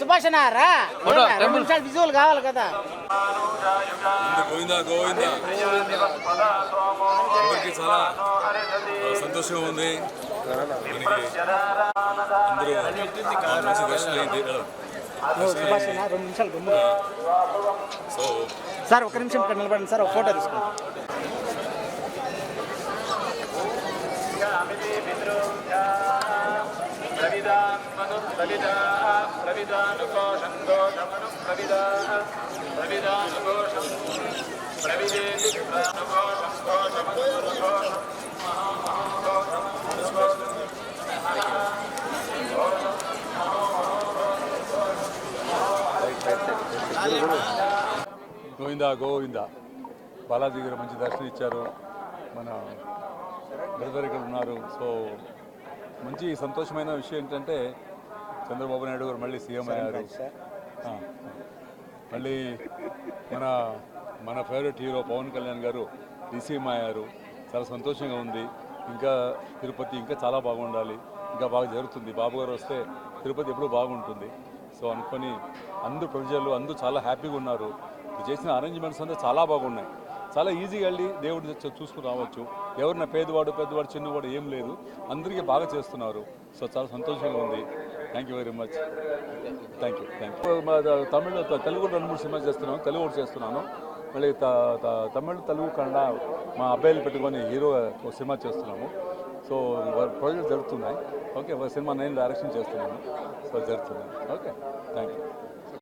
సుభాష్ అన్నారా 2 నిమిషాలు విజువల్ కావాలి కదా. గోవిందా గోవిందా అందరికీ చాలా సంతోషంగా ఉంది. మంచి దర్శనం అయింది. సుభాష్ అన్న 2 నిమిషాలు గమ్ము సార్, 1 నిమిషం ఇక్కడ నిలబడండి సార్, ఒక ఫోటో తీసుకోండి. గోవిందా గోవిందా బాలాజీ గారు మంచి దర్శనం ఇచ్చారు. మన బ్రదర్ ఇక్కడ ఉన్నారు. సో మంచి సంతోషమైన విషయం ఏంటంటే చంద్రబాబు నాయుడు గారు మళ్ళీ సీఎం అయ్యారు. మళ్ళీ మన ఫేవరెట్ హీరో పవన్ కళ్యాణ్ గారు సీఎం అయ్యారు. చాలా సంతోషంగా ఉంది. ఇంకా తిరుపతి ఇంకా చాలా బాగుండాలి, ఇంకా బాగా జరుగుతుంది. బాబు గారు వస్తే తిరుపతి ఎప్పుడూ బాగుంటుంది. సో అనుకొని అందరూ ప్రజలు అందరూ చాలా హ్యాపీగా ఉన్నారు. చేసిన అరేంజ్మెంట్స్ అంతా చాలా బాగున్నాయి. చాలా ఈజీగా వెళ్ళి దేవుడు చూసుకుని రావచ్చు. ఎవరిన పెద్దవాడు చిన్నవాడు ఏం లేదు, అందరికీ బాగా చేస్తున్నారు. సో చాలా సంతోషంగా ఉంది. Thank you very much. Thank you. Tamil Telugu 2-3 సినిమాలు చేస్తున్నాను. తెలుగు ఒకటి చేస్తున్నాను. మళ్ళీ తమిళ తెలుగు కన్నడ మా అబ్బాయిలు పెట్టుకొని హీరో ఒక సినిమా చేస్తున్నాము. సో ప్రాజెక్ట్ జరుగుతున్నాయి. ఓకే, ఒక సినిమా నేను డైరెక్షన్ చేస్తున్నాను. సో జరుగుతున్నాయి. Okay, thank you.